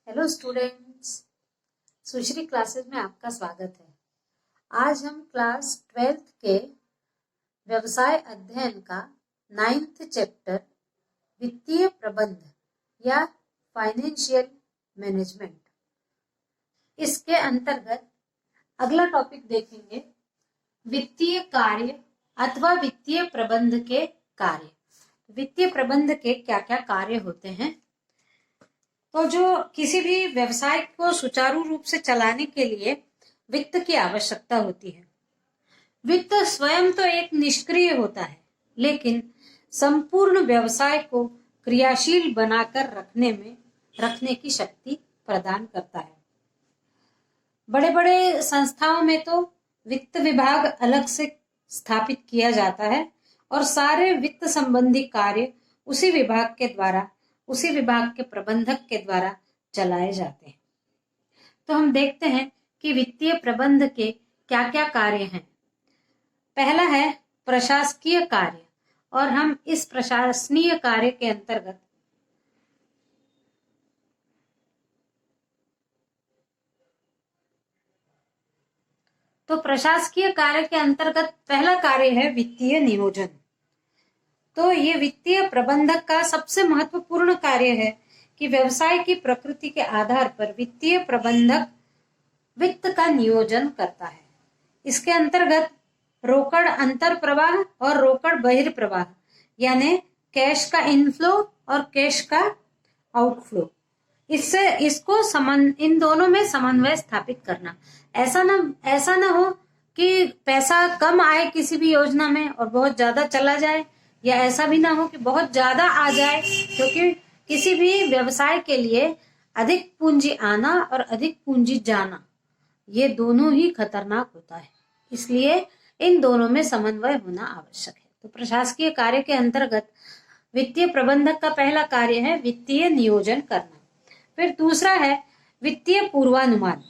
Hello students, सुश्री classes में आपका स्वागत है। आज हम क्लास 12th के व्यवसाय अध्ययन का 9th चैप्टर वित्तीय प्रबंध या फाइनेंशियल मैनेजमेंट, इसके अंतर्गत अगला टॉपिक देखेंगे, वित्तीय कार्य अथवा वित्तीय प्रबंध के कार्य। वित्तीय प्रबंध के क्या क्या कार्य होते हैं? तो जो किसी भी व्यवसाय को सुचारू रूप से चलाने के लिए वित्त की आवश्यकता होती है। वित्त स्वयं तो एक निष्क्रिय होता है, लेकिन संपूर्ण व्यवसाय को क्रियाशील बनाकर रखने की शक्ति प्रदान करता है। बड़े बड़े संस्थाओं में तो वित्त विभाग अलग से स्थापित किया जाता है और सारे वित्त संबंधी कार्य उसी विभाग के प्रबंधक के द्वारा चलाए जाते हैं। तो हम देखते हैं कि वित्तीय प्रबंध के क्या क्या कार्य हैं। पहला है प्रशासकीय कार्य, और हम इस प्रशासनीय कार्य के अंतर्गत पहला कार्य है वित्तीय नियोजन। तो ये वित्तीय प्रबंधक का सबसे महत्वपूर्ण कार्य है कि व्यवसाय की प्रकृति के आधार पर वित्तीय प्रबंधक वित्त का नियोजन करता है। इसके अंतर्गत रोकड़ अंतर प्रवाह और रोकड़ बहिर्प्रवाह, यानी कैश का इनफ्लो और कैश का आउटफ्लो, इन दोनों में समन्वय स्थापित करना। ऐसा ना हो कि पैसा कम आए किसी भी योजना में और बहुत ज्यादा चला जाए, या ऐसा भी ना हो कि बहुत ज्यादा आ जाए, क्योंकि किसी भी व्यवसाय के लिए अधिक पूंजी आना और अधिक पूंजी जाना, ये दोनों ही खतरनाक होता है। इसलिए इन दोनों में समन्वय होना आवश्यक है। तो प्रशासकीय कार्य के अंतर्गत वित्तीय प्रबंधक का पहला कार्य है वित्तीय नियोजन करना। फिर दूसरा है वित्तीय पूर्वानुमान।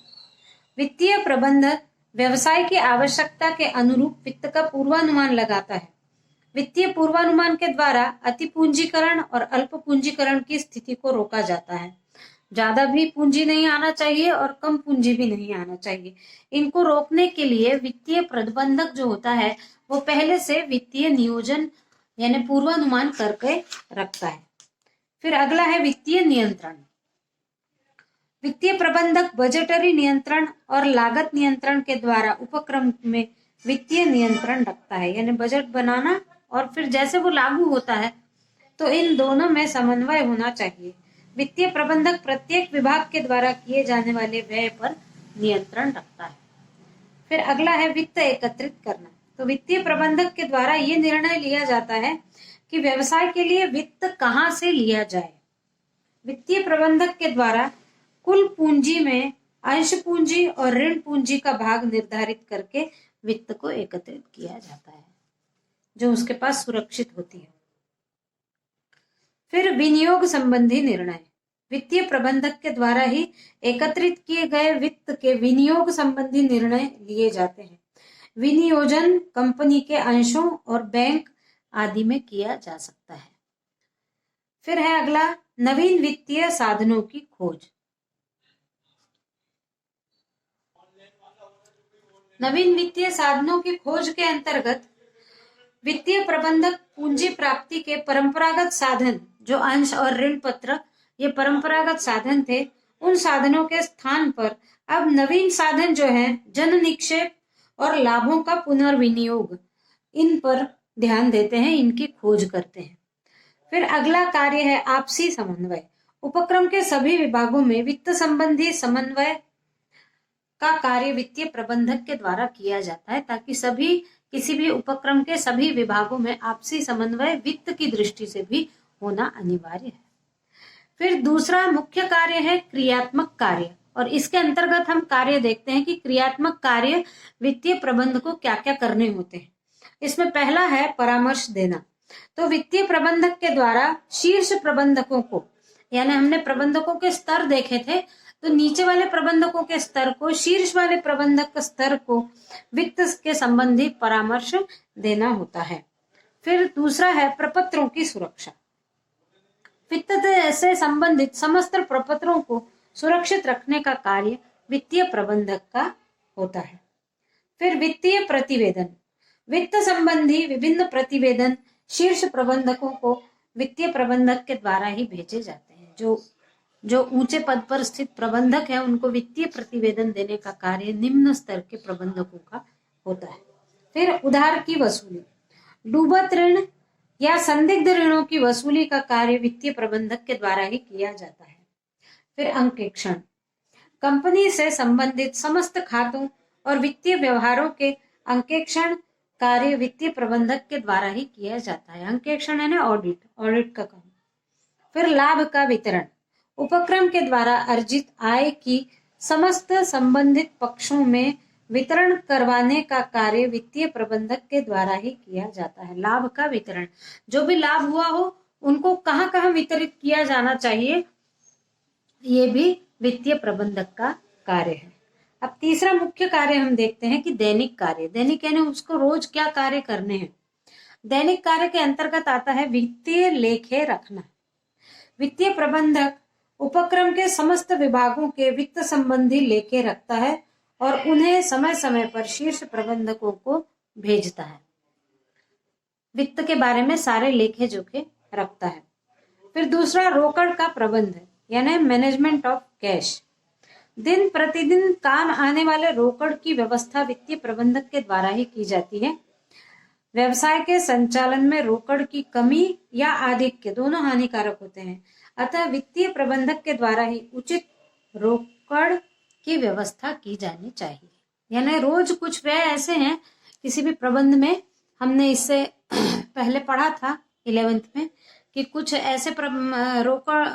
वित्तीय प्रबंधक व्यवसाय की आवश्यकता के अनुरूप वित्त का पूर्वानुमान लगाता है। वित्तीय पूर्वानुमान के द्वारा अति पूंजीकरण और अल्प पूंजीकरण की स्थिति को रोका जाता है। ज्यादा भी पूंजी नहीं आना चाहिए और कम पूंजी भी नहीं आना चाहिए। इनको रोकने के लिए वित्तीय प्रबंधक जो होता है वो पहले से वित्तीय नियोजन यानी पूर्वानुमान करके रखता है। फिर अगला है वित्तीय नियंत्रण। वित्तीय प्रबंधक बजटरी नियंत्रण और लागत नियंत्रण के द्वारा उपक्रम में वित्तीय नियंत्रण रखता है, यानी बजट बनाना और फिर जैसे वो लागू होता है तो इन दोनों में समन्वय होना चाहिए। वित्तीय प्रबंधक प्रत्येक विभाग के द्वारा किए जाने वाले व्यय पर नियंत्रण रखता है। फिर अगला है वित्त एकत्रित करना। तो वित्तीय प्रबंधक के द्वारा ये निर्णय लिया जाता है कि व्यवसाय के लिए वित्त कहाँ से लिया जाए। वित्तीय प्रबंधक के द्वारा कुल पूंजी में अंश पूंजी और ऋण पूंजी का भाग निर्धारित करके वित्त को एकत्रित किया जाता है जो उसके पास सुरक्षित होती है। फिर विनियोग संबंधी निर्णय। वित्तीय प्रबंधक के द्वारा ही एकत्रित किए गए वित्त के विनियोग संबंधी निर्णय लिए जाते हैं। विनियोजन कंपनी के अंशों और बैंक आदि में किया जा सकता है। फिर है अगला नवीन वित्तीय साधनों की खोज। नवीन वित्तीय साधनों की खोज के अंतर्गत वित्तीय प्रबंधक पूंजी प्राप्ति के परंपरागत साधन, जो अंश और ऋण पत्र, ये परंपरागत साधन थे, उन साधनों के स्थान पर अब नवीन साधन जो है जन निक्षेप और लाभों का पुनर्विनियोग, इन पर ध्यान देते हैं, इनकी खोज करते हैं। फिर अगला कार्य है आपसी समन्वय। उपक्रम के सभी विभागों में वित्त संबंधी समन्वय का कार्य वित्तीय प्रबंधक के द्वारा किया जाता है, ताकि किसी भी उपक्रम के सभी विभागों में आपसी समन्वय वित्त की दृष्टि से भी होना अनिवार्य है। फिर दूसरा मुख्य कार्य है क्रियात्मक कार्य, और इसके अंतर्गत हम कार्य देखते हैं कि क्रियात्मक कार्य वित्तीय प्रबंध को क्या क्या करने होते हैं। इसमें पहला है परामर्श देना। तो वित्तीय प्रबंधक के द्वारा शीर्ष प्रबंधकों को, यानी हमने प्रबंधकों के स्तर देखे थे, तो नीचे वाले प्रबंधकों के स्तर को, शीर्ष वाले प्रबंधक स्तर को वित्त के संबंधी परामर्श देना होता है। फिर दूसरा है प्रपत्रों की सुरक्षा। वित्त से संबंधित समस्त प्रपत्रों को सुरक्षित रखने का कार्य वित्तीय प्रबंधक का होता है। फिर वित्तीय प्रतिवेदन, वित्त संबंधी विभिन्न प्रतिवेदन शीर्ष प्रबंधकों को वित्तीय प्रबंधक के द्वारा ही भेजे जाते हैं। जो ऊंचे पद पर स्थित प्रबंधक है उनको वित्तीय प्रतिवेदन देने का कार्य निम्न स्तर के प्रबंधकों का होता है। फिर उधार की वसूली, डूबत ऋण या संदिग्ध ऋणों की वसूली का कार्य वित्तीय प्रबंधक के द्वारा ही किया जाता है। फिर अंकेक्षण, कंपनी से संबंधित समस्त खातों और वित्तीय व्यवहारों के अंकेक्षण कार्य वित्तीय प्रबंधक के द्वारा ही किया जाता है। अंकेक्षण है ना ऑडिट का काम। फिर लाभ का वितरण, उपक्रम के द्वारा अर्जित आय की समस्त संबंधित पक्षों में वितरण करवाने का कार्य वित्तीय प्रबंधक के द्वारा ही किया जाता है। लाभ का वितरण, जो भी लाभ हुआ हो उनको कहाँ कहाँ वितरित किया जाना चाहिए, ये भी वित्तीय प्रबंधक का कार्य है। अब तीसरा मुख्य कार्य हम देखते हैं कि दैनिक कार्य। दैनिक यानी उसको रोज क्या कार्य करने हैं। दैनिक कार्य के अंतर्गत आता है वित्तीय लेखे रखना। वित्तीय प्रबंधक उपक्रम के समस्त विभागों के वित्त संबंधी लेखे रखता है और उन्हें समय समय पर शीर्ष प्रबंधकों को भेजता है। वित्त के बारे में सारे लेखे जोखे रखता है। फिर दूसरा रोकड़ का प्रबंध है, यानी मैनेजमेंट ऑफ कैश। दिन प्रतिदिन काम आने वाले रोकड़ की व्यवस्था वित्तीय प्रबंधक के द्वारा ही की जाती है। व्यवसाय के संचालन में रोकड़ की कमी या आधिक्य दोनों हानिकारक होते हैं, अतः वित्तीय प्रबंधक के द्वारा ही उचित रोकड़ की व्यवस्था की जानी चाहिए। यानी रोज कुछ व्यय ऐसे हैं, किसी भी प्रबंध में हमने इससे पहले पढ़ा था 11th में कि कुछ ऐसे रोकड़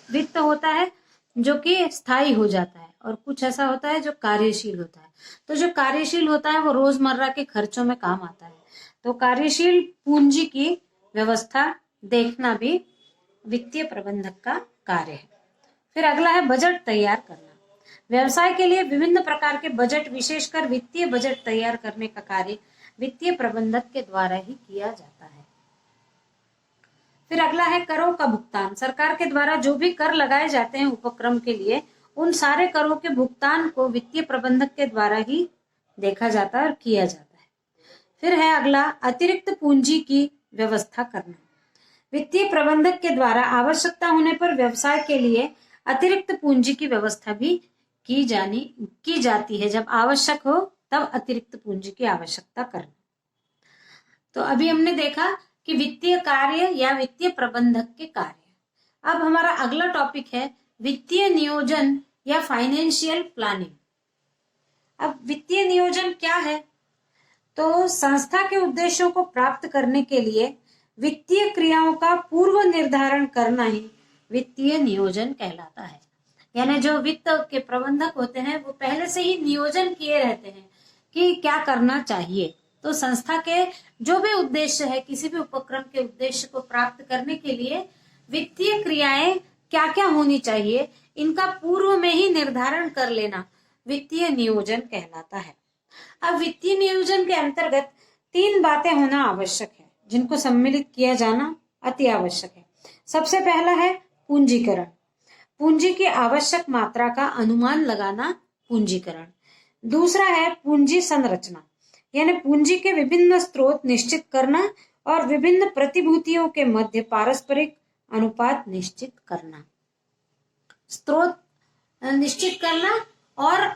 वित्त होता है जो कि स्थायी हो जाता है और कुछ ऐसा होता है जो कार्यशील होता है। तो जो कार्यशील होता है वो रोजमर्रा के खर्चों में काम आता है। तो कार्यशील पूंजी की व्यवस्था देखना भी वित्तीय प्रबंधक का कार्य है। फिर अगला है बजट तैयार करना। व्यवसाय के लिए विभिन्न प्रकार के बजट, विशेषकर वित्तीय बजट तैयार करने का कार्य वित्तीय प्रबंधक के द्वारा ही किया जाता है। फिर अगला है करों का भुगतान। सरकार के द्वारा जो भी कर लगाए जाते हैं उपक्रम के लिए, उन सारे करों के भुगतान को वित्तीय प्रबंधक के द्वारा ही देखा जाता है और किया जाता है। फिर है अगला अतिरिक्त पूंजी की व्यवस्था करना। वित्तीय प्रबंधक के द्वारा आवश्यकता होने पर व्यवसाय के लिए अतिरिक्त पूंजी की व्यवस्था भी की जाती है। जब आवश्यक हो तब अतिरिक्त पूंजी की आवश्यकता करना। तो अभी हमने देखा कि वित्तीय कार्य या वित्तीय प्रबंधक के कार्य। अब हमारा अगला टॉपिक है वित्तीय नियोजन या फाइनेंशियल प्लानिंग। अब वित्तीय नियोजन क्या है? तो संस्था के उद्देश्यों को प्राप्त करने के लिए वित्तीय क्रियाओं का पूर्व निर्धारण करना ही वित्तीय नियोजन कहलाता है। यानी जो वित्त के प्रबंधक होते हैं वो पहले से ही नियोजन किए रहते हैं कि क्या करना चाहिए। तो संस्था के जो भी उद्देश्य है, किसी भी उपक्रम के उद्देश्य को प्राप्त करने के लिए वित्तीय क्रियाएं क्या क्या होनी चाहिए, इनका पूर्व में ही निर्धारण कर लेना वित्तीय नियोजन कहलाता है। अब वित्तीय नियोजन के अंतर्गत 3 बातें होना आवश्यक है, जिनको सम्मिलित किया जाना अति आवश्यक है। सबसे पहला है पूंजीकरण। पूंजी की आवश्यक मात्रा का अनुमान लगाना पूंजीकरण। दूसरा है पूंजी संरचना, यानी पूंजी के विभिन्न स्रोत निश्चित करना और विभिन्न प्रतिभूतियों के मध्य पारस्परिक अनुपात निश्चित करना। स्रोत निश्चित करना और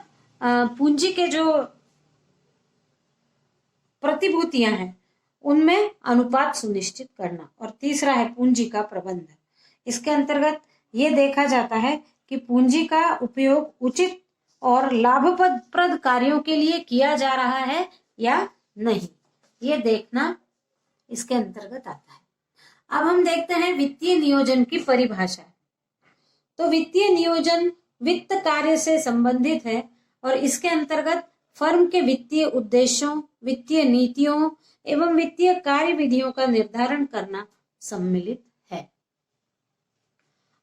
पूंजी के जो प्रतिभूतियां हैं उनमें अनुपात सुनिश्चित करना। और तीसरा है पूंजी का प्रबंध। इसके अंतर्गत ये देखा जाता है कि पूंजी का उपयोग उचित और लाभप्रद कार्यों के लिए किया जा रहा है या नहीं, ये देखना इसके अंतर्गत आता है। अब हम देखते हैं वित्तीय नियोजन की परिभाषा। तो वित्तीय नियोजन वित्त कार्य से संबंधित है और इसके अंतर्गत फर्म के वित्तीय उद्देश्यों, वित्तीय नीतियों एवं वित्तीय कार्यविधियों का निर्धारण करना सम्मिलित है।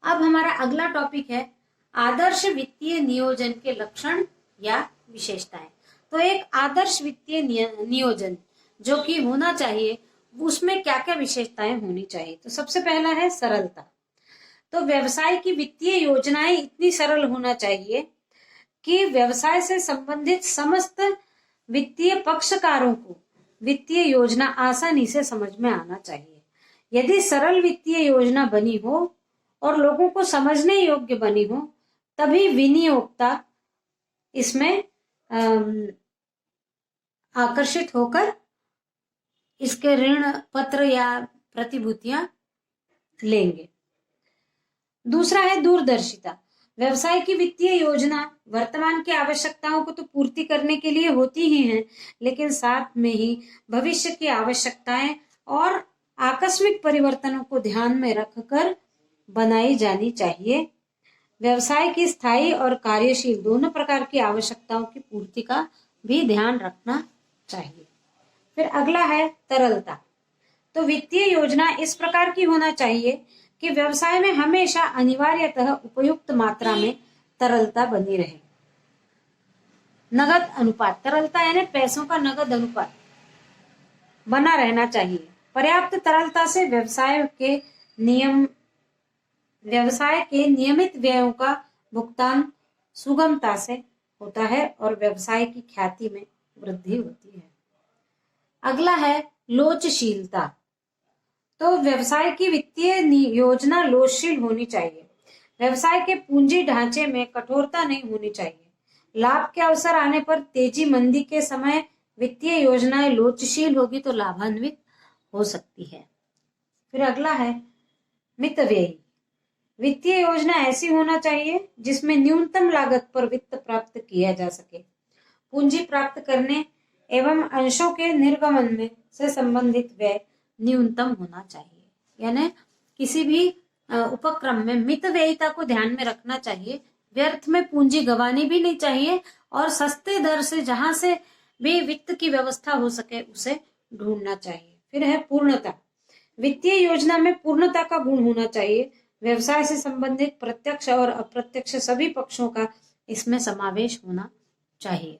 अब हमारा अगला टॉपिक है आदर्श वित्तीय नियोजन के लक्षण या विशेषताएं। तो एक आदर्श वित्तीय नियोजन जो कि होना चाहिए, उसमें क्या क्या विशेषताएं होनी चाहिए। तो सबसे पहला है सरलता। तो व्यवसाय की वित्तीय योजनाएं इतनी सरल होना चाहिए कि व्यवसाय से संबंधित समस्त वित्तीय पक्षकारों को वित्तीय योजना आसानी से समझ में आना चाहिए। यदि सरल वित्तीय योजना बनी हो और लोगों को समझने योग्य बनी हो, तभी विनियोक्ता इसमें आकर्षित होकर इसके ऋण पत्र या प्रतिभूतियां लेंगे। दूसरा है दूरदर्शिता। व्यवसाय की वित्तीय योजना वर्तमान की आवश्यकताओं को तो पूर्ति करने के लिए होती ही है, लेकिन साथ में ही भविष्य की आवश्यकताएं और आकस्मिक परिवर्तनों को ध्यान में रखकर बनाई जानी चाहिए। व्यवसाय की स्थायी और कार्यशील दोनों प्रकार की आवश्यकताओं की पूर्ति का भी ध्यान रखना चाहिए। फिर अगला है तरलता। तो वित्तीय योजना इस प्रकार की होना चाहिए कि व्यवसाय में हमेशा अनिवार्यतः उपयुक्त मात्रा में तरलता बनी रहे। नगद अनुपात, तरलता यानी पैसों का नगद अनुपात बना रहना चाहिए। पर्याप्त तरलता से व्यवसाय के नियमित व्ययों का भुगतान सुगमता से होता है और व्यवसाय की ख्याति में वृद्धि होती है। अगला है लोचशीलता। तो व्यवसाय की वित्तीय योजना लोचशील होनी चाहिए। व्यवसाय के पूंजी ढांचे में कठोरता नहीं होनी चाहिए। लाभ के अवसर आने पर तेजी मंदी के समय वित्तीय योजनाएं लोचशील होगी तो लाभान्वित हो सकती है। फिर अगला है मितव्ययी। वित्तीय योजना ऐसी होना चाहिए जिसमें न्यूनतम लागत पर वित्त प्राप्त किया जा सके। पूंजी प्राप्त करने एवं अंशों के निर्गमन में से संबंधित व्यय न्यूनतम होना चाहिए। यानी किसी भी उपक्रम में मितव्ययिता को ध्यान में रखना चाहिए। व्यर्थ में पूंजी गंवानी भी नहीं चाहिए और सस्ते दर से जहां से भी वित्त की व्यवस्था हो सके उसे ढूंढना चाहिए। फिर है पूर्णता। वित्तीय योजना में पूर्णता का गुण होना चाहिए। व्यवसाय से संबंधित प्रत्यक्ष और अप्रत्यक्ष सभी पक्षों का इसमें समावेश होना चाहिए।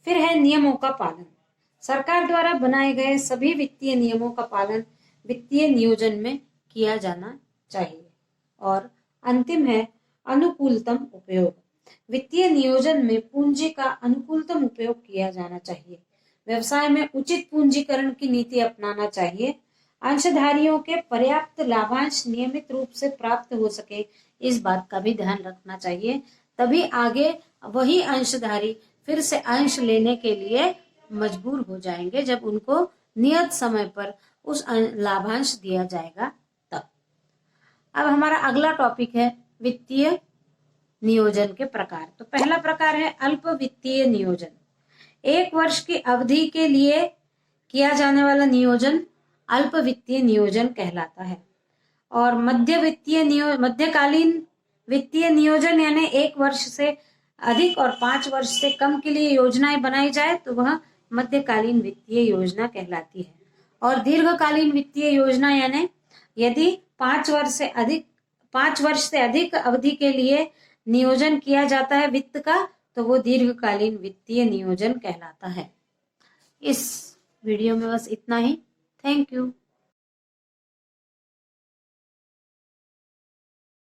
फिर है नियमों का पालन। सरकार द्वारा बनाए गए सभी वित्तीय नियमों का पालन वित्तीय नियोजन में किया जाना चाहिए। और अंतिम है अनुकूलतम उपयोग। वित्तीय नियोजन में पूंजी का अनुकूलतम उपयोग किया जाना चाहिए। व्यवसाय में उचित पूंजीकरण की नीति अपनाना चाहिए। अंशधारियों के पर्याप्त लाभांश नियमित रूप से प्राप्त हो सके, इस बात का भी ध्यान रखना चाहिए। तभी आगे वही अंशधारी फिर से अंश लेने के लिए मजबूर हो जाएंगे जब उनको नियत समय पर उस लाभांश दिया जाएगा तब। अब हमारा अगला टॉपिक है वित्तीय नियोजन के प्रकार। तो पहला प्रकार है अल्प वित्तीय नियोजन। 1 वर्ष की अवधि के लिए किया जाने वाला नियोजन अल्प वित्तीय नियोजन कहलाता है। और मध्यकालीन वित्तीय नियोजन यानी 1 वर्ष से अधिक और 5 वर्ष से कम के लिए योजनाएं बनाई जाए तो वह मध्यकालीन वित्तीय योजना कहलाती है। और दीर्घकालीन वित्तीय योजना यानी यदि 5 वर्ष से अधिक अवधि के लिए नियोजन किया जाता है वित्त का तो वो दीर्घकालीन वित्तीय नियोजन कहलाता है। इस वीडियो में बस इतना ही। Thank you.